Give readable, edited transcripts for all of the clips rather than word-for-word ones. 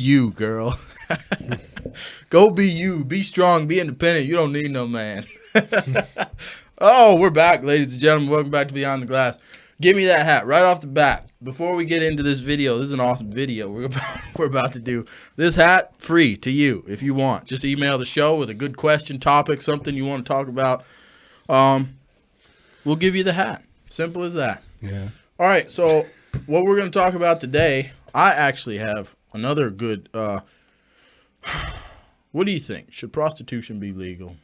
you, girl. Go be you. Be strong. Be independent. You don't need no man. Oh, we're back, ladies and gentlemen. Welcome back to Beyond the Glass. Give me that hat right off the bat. Before we get into this video, this is an awesome video we're about to do. This hat, free to you if you want. Just email the show with a good question, topic, something you want to talk about. We'll give you the hat. Simple as that. Yeah. All right, so what we're going to talk about today, I actually have another good... what do you think? Should prostitution be legal?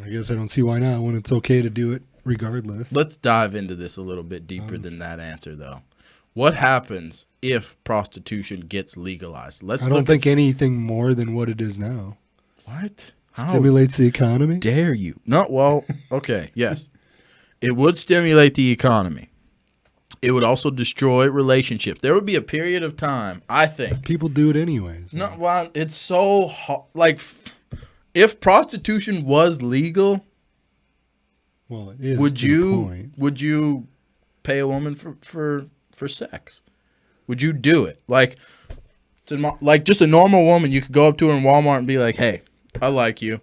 I guess I don't see why not when it's okay to do it regardless. Let's dive into this a little bit deeper than that answer, though. What happens if prostitution gets legalized? I don't think anything more than what it is now. What? Stimulates the economy? Dare you? No, well, okay, yes. It would stimulate the economy. It would also destroy relationships. There would be a period of time, I think. People do it anyways. No, well, it's so hard. Like, if prostitution was legal, well, it is. Would you pay a woman for sex? Would you do it? Like just a normal woman, you could go up to her in Walmart and be like, "Hey, I like you.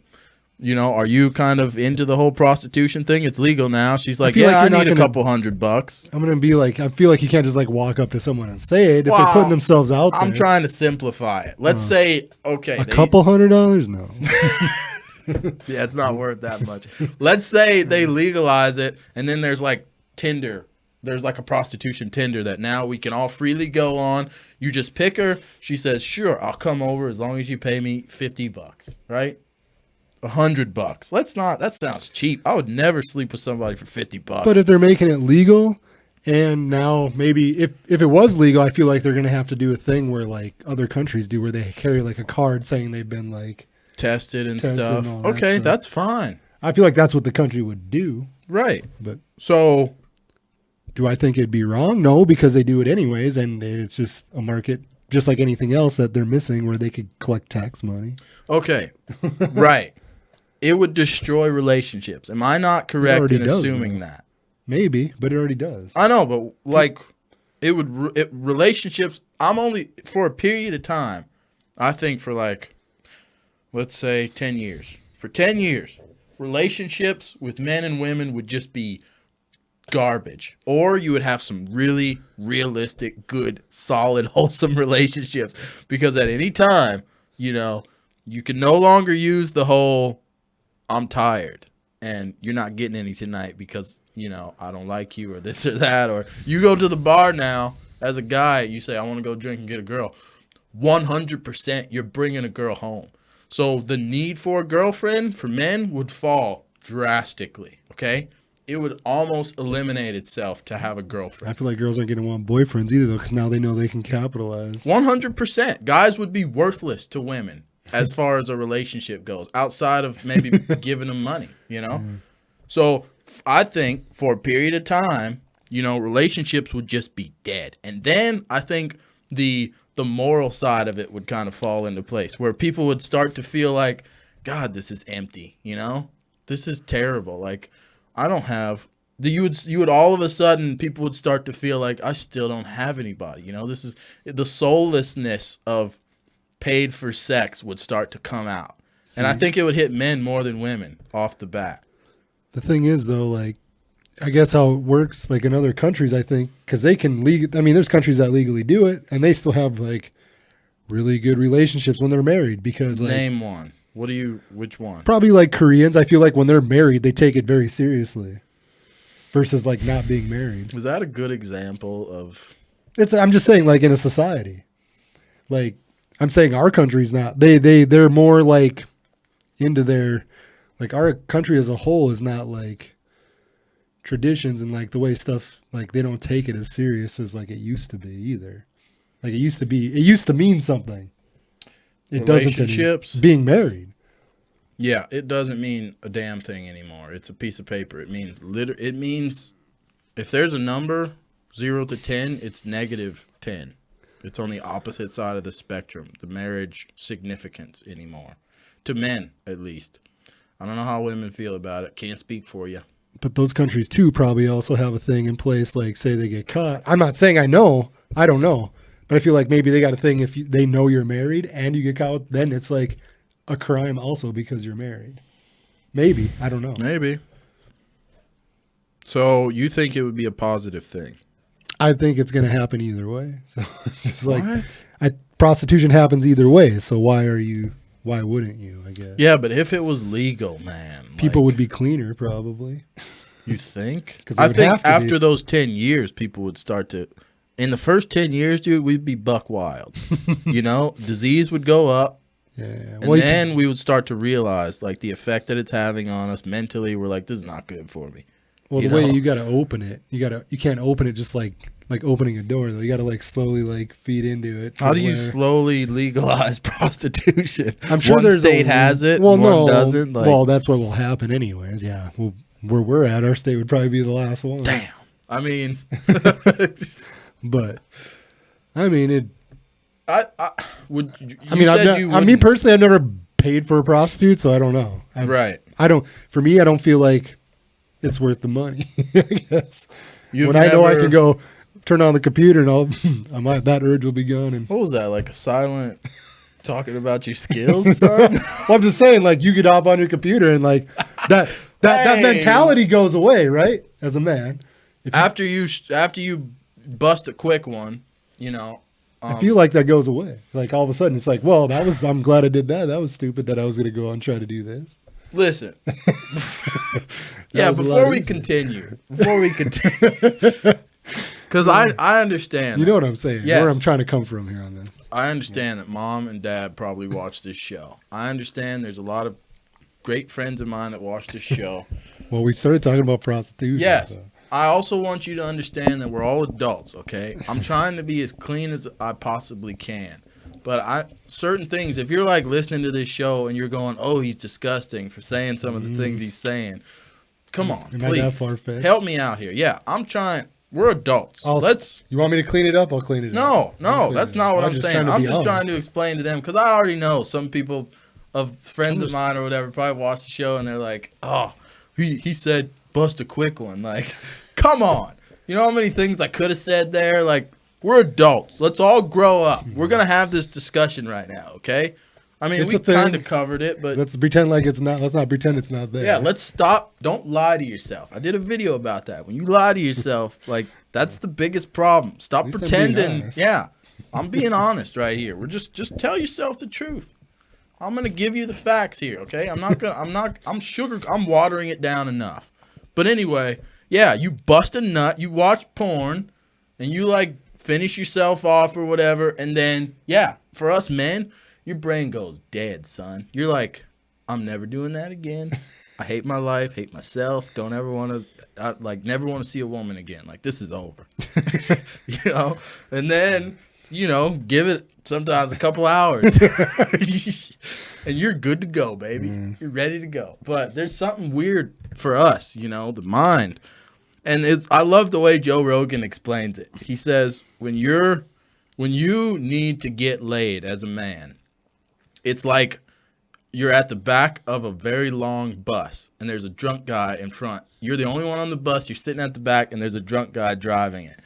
You know, are you kind of into the whole prostitution thing? It's legal now." She's like, "Yeah, I need a couple $100." I'm gonna be like, I feel like you can't just like walk up to someone and say it if they're putting themselves out there. I'm trying to simplify it. Let's say, okay, a couple $100? No. Yeah, it's not worth that much. Let's say they legalize it, and then there's like Tinder. There's like a prostitution Tinder that now we can all freely go on. You just pick her. She says, "Sure, I'll come over as long as you pay me $50, right? $100. Let's not. That sounds cheap. I would never sleep with somebody for $50. But if they're making it legal, and now maybe if it was legal, I feel like they're gonna have to do a thing where like other countries do, where they carry like a card saying they've been like tested and stuff. Okay, that's fine. I feel like that's what the country would do. Right. But so do I think it'd be wrong? No, because they do it anyways, and it's just a market, just like anything else that they're missing, where they could collect tax money. Okay. Right. It would destroy relationships. Am I not correct in assuming that? Maybe, but it already does. I know, but like relationships, I'm only for a period of time, I think for like, let's say 10 years. For 10 years, relationships with men and women would just be garbage. Or you would have some really realistic, good, solid, wholesome relationships. Because at any time, you know, you can no longer use the whole, "I'm tired and you're not getting any tonight because, you know, I don't like you," or this or that. Or you go to the bar now as a guy, you say, "I want to go drink and get a girl." 100% you're bringing a girl home. So the need for a girlfriend for men would fall drastically, okay? It would almost eliminate itself to have a girlfriend. I feel like girls aren't going to want boyfriends either, though, because now they know they can capitalize. 100%. Guys would be worthless to women as far as a relationship goes, outside of maybe giving them money, you know? So I think for a period of time, you know, relationships would just be dead. And then I think the moral side of it would kind of fall into place, where people would start to feel like, God, this is empty, you know? This is terrible. Like, I don't have... You would all of a sudden, people would start to feel like, I still don't have anybody, you know? This is... The soullessness of paid for sex would start to come out. See? And I think it would hit men more than women off the bat. The thing is, though, like, I guess how it works, like in other countries, I think, because they can there's countries that legally do it, and they still have like really good relationships when they're married. Because like, name one. Which one? Probably like Koreans. I feel like when they're married, they take it very seriously, versus like not being married. Is that a good example of? I'm just saying, like in a society, like I'm saying our country's not. They're more like into their, like our country as a whole is not like traditions and like the way stuff, like they don't take it as serious as like it used to be either. Like it used to mean something. It relationships, doesn't being married. Yeah, it doesn't mean a damn thing anymore. It's a piece of paper. It means it means if there's a number 0 to 10, it's -10. It's on the opposite side of the spectrum, the marriage significance anymore. To men, at least. I don't know how women feel about it. Can't speak for you. But those countries, too, probably also have a thing in place, like, say they get caught. I'm not saying I don't know. But I feel like maybe they got a thing if they know you're married and you get caught, then it's like a crime also because you're married. Maybe. I don't know. Maybe. So you think it would be a positive thing? I think it's going to happen either way. So it's like What? prostitution happens either way. So why wouldn't you, I guess? Yeah, but if it was legal, man. People would be cleaner probably. You think? 'Cause they I would think have to after be. those 10 years, people would start to. In the first 10 years, dude, we'd be buck wild. You know, disease would go up. Yeah. And then we would start to realize, like, the effect that it's having on us mentally. We're like, this is not good for me. Well, the way you got to open it, you can't open it just like opening a door though. You got to like slowly like feed into it. How do you slowly legalize prostitution? I'm sure one state has it, well, one doesn't. Like, well, that's what will happen anyways. Yeah. Well, where we're at, our state would probably be the last one. damn. I mean, But I mean it. I would. You I mean, I mean personally, I've never paid for a prostitute, so I don't know. Right. I don't. For me, I don't feel like it's worth the money. I guess. You've I know I can go turn on the computer and that urge will be gone. And What was that? Like a silent talking about your skills, son? well, I'm just saying, like you could hop on your computer and like that Hey. mentality goes away, right? As a man, after you bust a quick one, you know. I feel like that goes away. Like all of a sudden, it's like, well, I'm glad I did that. That was stupid that I was going to go out and try to do this. Listen. Yeah, was a lot before we easier. continue, because I understand. You know what I'm saying? Yes. Where I'm trying to come from here on this. I understand that mom and dad probably watch this show. I understand there's a lot of great friends of mine that watch this show. Well, we started talking about prostitution. Yes. So. I also want you to understand that we're all adults, okay? I'm trying to be as clean as I possibly can. But certain things, if you're like listening to this show and you're going, oh, he's disgusting for saying some of the things he's saying, come on, Am I please. that far-fetched? Help me out here. Yeah, I'm trying. We're adults. You want me to clean it up? I'll clean it up. No, that's not what I'm saying. I'm just trying to honest. explain to them because I already know some people of friends of mine or whatever probably watch the show and they're like, oh, he said bust a quick one. Like, come on. You know how many things I could have said there? Like, we're adults. Let's all grow up. We're going to have this discussion right now, okay? I mean, It's we a thing. kind of covered it, but Let's pretend like it's not. Let's not pretend it's not there. yeah, let's stop. Don't lie to yourself. I did a video about that. When you lie to yourself, like, that's the biggest problem. Stop At least I'm being pretending. honest. Yeah, I'm being honest right here. We're just tell yourself the truth. I'm gonna give you the facts here, okay? I'm watering it down enough. But anyway, yeah, you bust a nut, you watch porn, and you like finish yourself off or whatever, and then yeah, for us men, your brain goes dead, son. You're like, I'm never doing that again. I hate my life, hate myself. Don't ever want to, never want to see a woman again. Like, this is over. You know? And then, you know, give it sometimes a couple hours. And you're good to go, baby. You're ready to go. But there's something weird for us, you know, the mind. And I love the way Joe Rogan explains it. He says, when you need to get laid as a man, it's like you're at the back of a very long bus and there's a drunk guy in front. You're the only one on the bus. You're sitting at the back and there's a drunk guy driving it.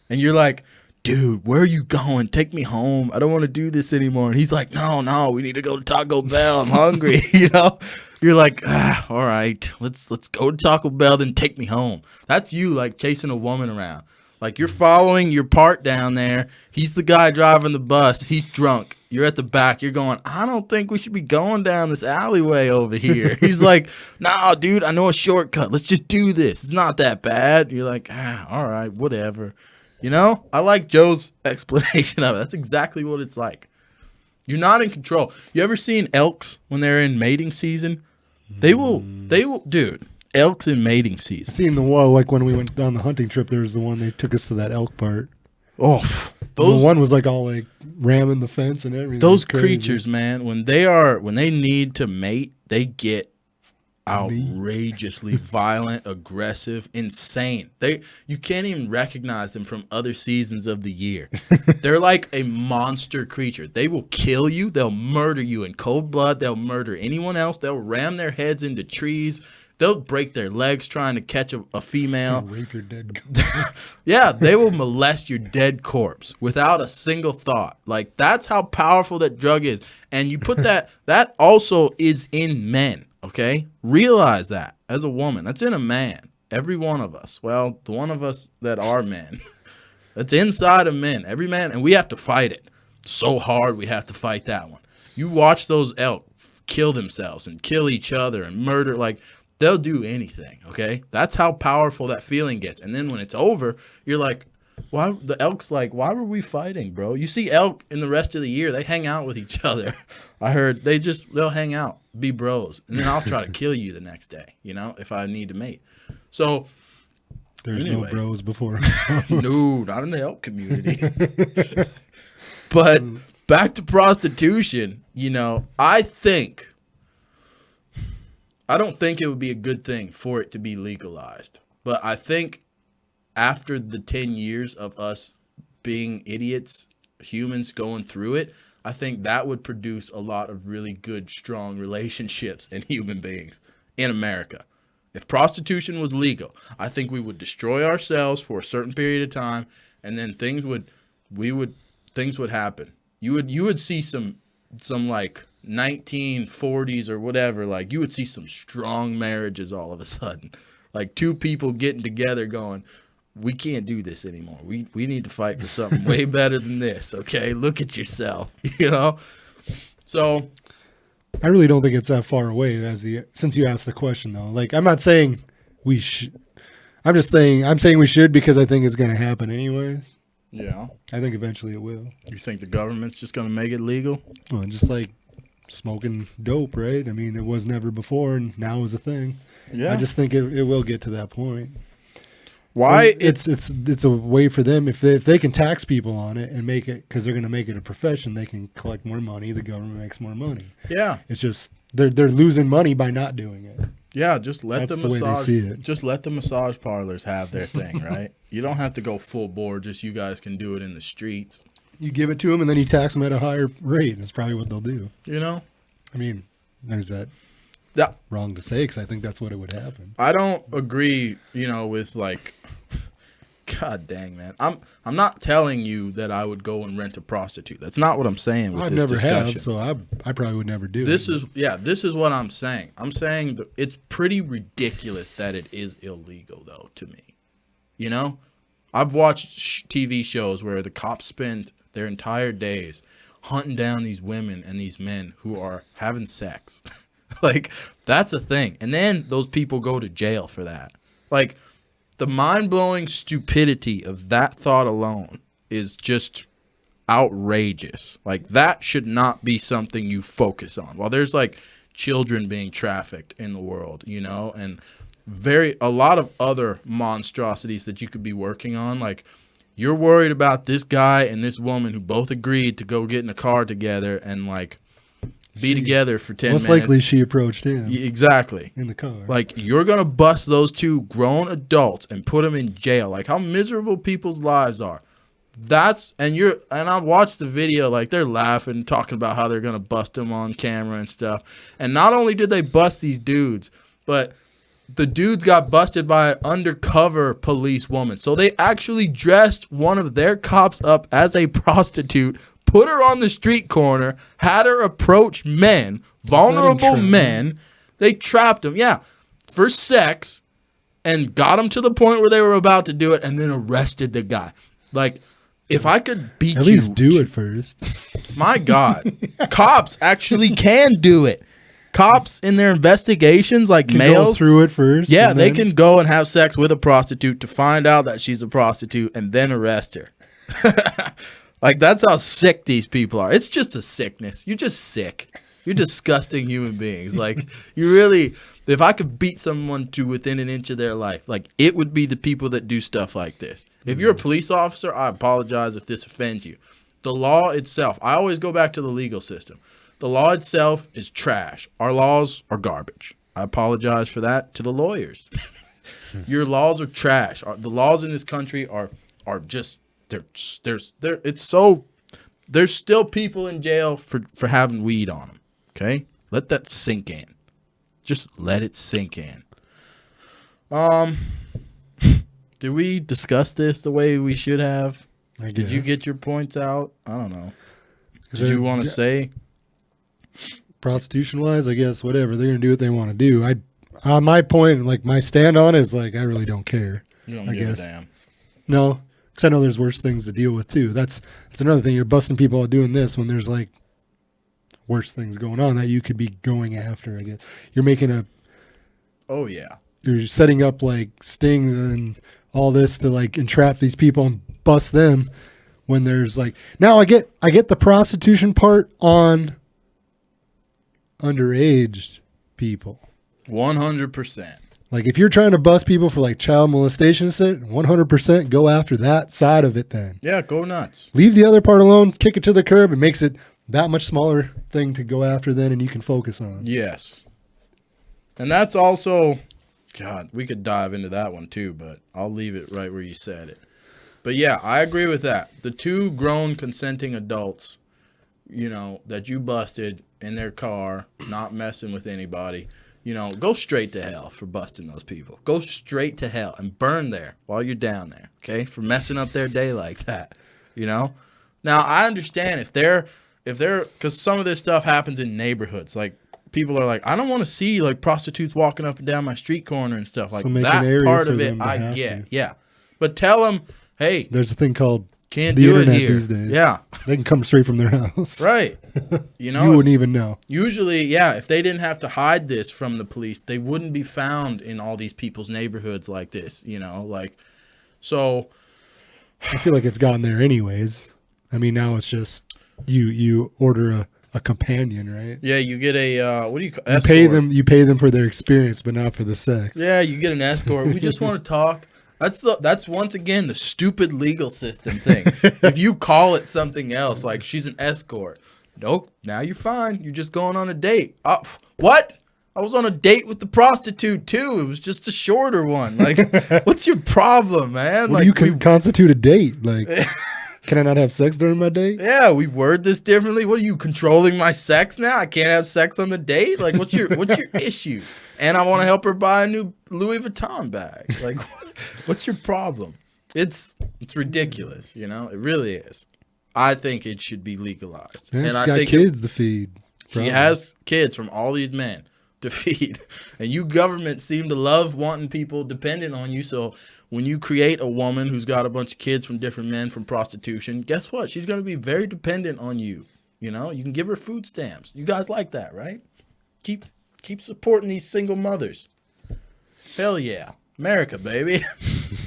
And you're like, dude, where are you going? Take me home. I don't want to do this anymore. And he's like, no, we need to go to Taco Bell. I'm hungry. You know, you're like, all right, let's go to Taco Bell, then take me home. That's you like chasing a woman around. Like, you're following your part down there. He's the guy driving the bus. He's drunk. You're at the back. You're going, I don't think we should be going down this alleyway over here. He's like, nah, dude, I know a shortcut. Let's just do this. It's not that bad. You're like, all right, whatever. You know, I like Joe's explanation of it. That's exactly what it's like. You're not in control. You ever seen elks when they're in mating season? They will, dude, elks in mating I season. seen the one like when we went down the hunting trip. There was the one they took us to that elk part. Oh, The one was like all like ramming the fence and everything. those It was crazy. creatures, man, when they need to mate, they get, outrageously violent, aggressive, insane. You can't even recognize them from other seasons of the year. They're like a monster creature. They will kill you. They'll murder you in cold blood. They'll murder anyone else. They'll ram their heads into trees. They'll break their legs trying to catch a female. Rape your dead corpse. Yeah, they will molest your dead corpse without a single thought. Like, that's how powerful that drug is. And you put that also is in men, okay? Realize that as a woman. That's in a man. Every one of us. Well, the one of us that are men. That's inside of men. Every man. And we have to fight it. So hard we have to fight that one. You watch those elk kill themselves and kill each other and murder, like, they'll do anything, okay? That's how powerful that feeling gets. And then when it's over, you're like, why? The elk's like, why were we fighting, bro? You see elk in the rest of the year, they hang out with each other. I heard they'll hang out, be bros. And then I'll try to kill you the next day, if I need to mate. So there's no bros before. No, not in the elk community. But back to prostitution, I don't think it would be a good thing for it to be legalized. But I think after the 10 years of us being idiots, humans going through it, I think that would produce a lot of really good, strong relationships in human beings in America. If prostitution was legal, I think we would destroy ourselves for a certain period of time, and then things would happen. You would see some like 1940s or whatever, like you would see some strong marriages all of a sudden, like two people getting together going, we can't do this anymore. We need to fight for something way better than this. Okay. Look at yourself, So I really don't think it's that far away since you asked the question though. Like, I'm not saying we should, I'm saying we should because I think it's going to happen anyways. Yeah. I think eventually it will. You think the government's just going to make it legal? Well, just like smoking dope, right? I mean, it was never before, and now is a thing. Yeah. I just think it will get to that point. Why? It's a way for them if they can tax people on it and make it, because they're going to make it a profession. They can collect more money. The government makes more money. Yeah. It's just they're losing money by not doing it. Yeah, just let That's the way they see it. Just let the massage parlors have their thing, right? You don't have to go full board. Just you guys can do it in the streets. You give it to them, and then you tax them at a higher rate. That's probably what they'll do. I mean, is that wrong to say? Because I think that's what it would happen. I don't agree, with like, God dang, man. I'm not telling you that I would go and rent a prostitute. That's not what I'm saying with I've this never discussion. have, so I probably would never do this it. This is what I'm saying. I'm saying that it's pretty ridiculous that it is illegal, though, to me. I've watched TV shows where the cops spend their entire days hunting down these women and these men who are having sex. Like, that's a thing. And then those people go to jail for that. Like, the mind-blowing stupidity of that thought alone is just outrageous. Like, that should not be something you focus on. While there's, like, children being trafficked in the world, and a lot of other monstrosities that you could be working on, like, you're worried about this guy and this woman who both agreed to go get in a car together and, like, be together for 10 minutes. Most likely she approached him. Exactly. In the car. Like, you're going to bust those two grown adults and put them in jail. Like, how miserable people's lives are. And I've watched the video, like, they're laughing, talking about how they're going to bust them on camera and stuff. And not only did they bust these dudes, but the dudes got busted by an undercover police woman. So they actually dressed one of their cops up as a prostitute, put her on the street corner, had her approach men, vulnerable men. They trapped them, for sex, and got them to the point where they were about to do it, and then arrested the guy. Like, if I could beat you... At least do it first. My God. Cops actually can do it. Cops in their investigations, like can males, go through it first. Yeah, they can go and have sex with a prostitute to find out that she's a prostitute and then arrest her. Like, that's how sick these people are. It's just a sickness. You're just sick. You're disgusting human beings. Like, you really, if I could beat someone to within an inch of their life, like, it would be the people that do stuff like this. If you're a police officer, I apologize if this offends you. The law itself, I always go back to the legal system. The law itself is trash. Our laws are garbage. I apologize for that to the lawyers. Your laws are trash. The laws in this country are just there's still people in jail for having weed on them. Okay, let that sink in. Just let it sink in. Did we discuss this the way we should have? Did you get your points out? I don't know. Did you want to say? Prostitution wise, I guess whatever, they're gonna do what they want to do. My point, like my stand on it is like I really don't care. You don't give a damn. No, because I know there's worse things to deal with too. That's another thing. You're busting people out doing this when there's like worse things going on that you could be going after. I guess you're making Oh yeah. You're setting up like stings and all this to like entrap these people and bust them when there's like, now I get the prostitution part on underage people. 100%. Like if you're trying to bust people for like child molestation, 100% go after that side of it then. Yeah, go nuts. Leave the other part alone, kick it to the curb. It makes it that much smaller thing to go after then and you can focus on. Yes. And that's also, God, we could dive into that one too, but I'll leave it right where you said it. But yeah, I agree with that. The 2 grown consenting adults, that you busted in their car, not messing with anybody, go straight to hell for busting those people. Go straight to hell and burn there while you're down there, okay? For messing up their day like that, Now, I understand if they're, because some of this stuff happens in neighborhoods, like, people are like, I don't want to see like prostitutes walking up and down my street corner and stuff like that. Part of it, I get, yeah. But tell them, hey, there's a thing called can't the do internet it here. These days. Yeah, they can come straight from their house. Right. You wouldn't even know. Usually, yeah. If they didn't have to hide this from the police, they wouldn't be found in all these people's neighborhoods like this. So. I feel like it's gotten there anyways. I mean, now it's just you order a companion, right? Yeah, you get a what do you call? You pay them for their experience, but not for the sex. Yeah, you get an escort. We just want to talk. That's once again the stupid legal system thing. If you call it something else, like she's an escort, nope. Now you're fine. You're just going on a date. What? I was on a date with the prostitute too. It was just a shorter one. Like, what's your problem, man? Well, like, you can constitute a date. Like. Can I not have sex during my date? Yeah, we word this differently. What are you controlling my sex now? I can't have sex on the date? Like, what's your issue? And I want to help her buy a new Louis Vuitton bag. Like, what's your problem? It's ridiculous, It really is. I think it should be legalized. Yeah, and she's got kids to feed. She has kids from all these men to feed. And you government seem to love wanting people dependent on you, so when you create a woman who's got a bunch of kids from different men from prostitution, guess what? She's going to be very dependent on you. You can give her food stamps. You guys like that, right? Keep supporting these single mothers. Hell yeah. America, baby.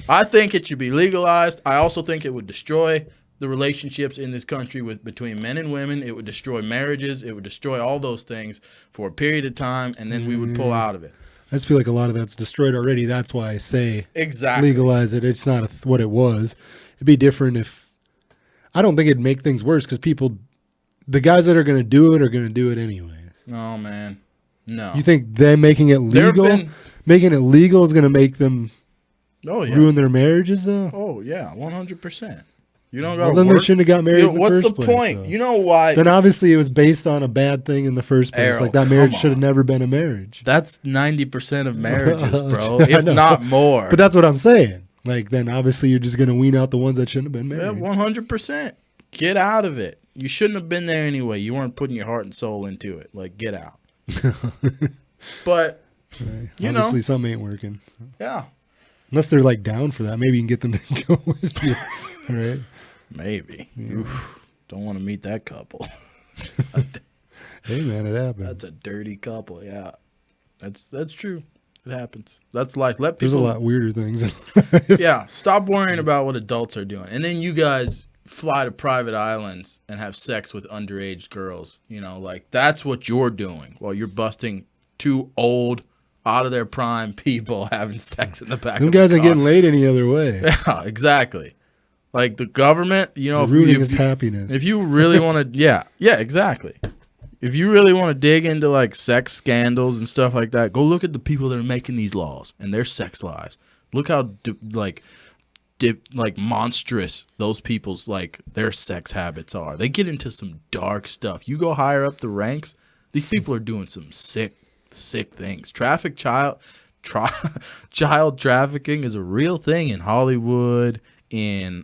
I think it should be legalized. I also think it would destroy the relationships in this country between men and women. It would destroy marriages. It would destroy all those things for a period of time, and then we would pull out of it. I just feel like a lot of that's destroyed already. That's why I say exactly legalize it. It's not what it was. It'd be different if I don't think it'd make things worse because the guys that are going to do it are going to do it anyways. No, man. No. You think them making it legal? Making it legal is going to make them ruin their marriages though? Oh, yeah. 100%. You don't got. Well, then they shouldn't have got married in the first place. What's the point? So. You know why? Then obviously it was based on a bad thing in the first place. Errol, like that marriage should have never been a marriage. That's 90% of marriages, bro. If not more. But that's what I'm saying. Like then obviously you're just going to wean out the ones that shouldn't have been married. Yeah, 100%. Get out of it. You shouldn't have been there anyway. You weren't putting your heart and soul into it. Like, get out. But, obviously something ain't working. So. Yeah. Unless they're like down for that. Maybe you can get them to go with you. All right. Maybe. Yeah. Oof, don't want to meet that couple. Hey man, it happens. That's a dirty couple. Yeah, that's true. It happens. That's life. Let people. There's a lot weirder things. Yeah, stop worrying about what adults are doing, and then you guys fly to private islands and have sex with underage girls. Like that's what you're doing while you're busting 2 old, out of their prime people having sex in the back. Them guys ain't getting laid any other way. Yeah, exactly. Like the government, ruining his happiness. If you really want to, yeah, exactly. if you really want to dig into like sex scandals and stuff like that, go look at the people that are making these laws and their sex lives. Look how monstrous those people's like their sex habits are. They get into some dark stuff. You go higher up the ranks, these people are doing some sick things. Child trafficking is a real thing in Hollywood, in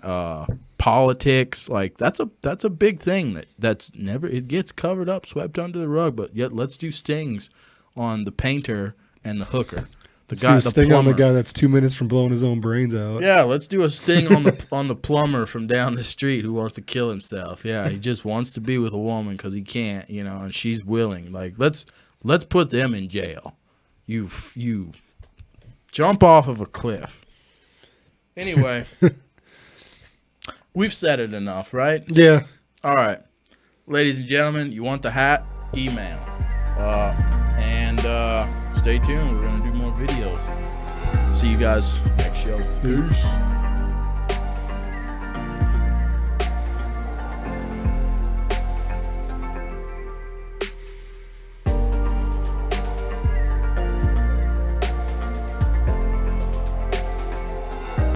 politics. Like that's a big thing that's never, it gets covered up, swept under the rug. But yet let's do stings on the painter and the hooker. Let's do a sting on the guy that's 2 minutes from blowing his own brains out. Yeah, let's do a sting on the plumber from down the street who wants to kill himself. Yeah, he just wants to be with a woman because he can't, and she's willing. Like let's put them in jail. You jump off of a cliff. Anyway, we've said it enough, right? Yeah. All right, ladies and gentlemen, you want the hat? Email. And stay tuned. We're gonna do more videos. See you guys next show. Peace.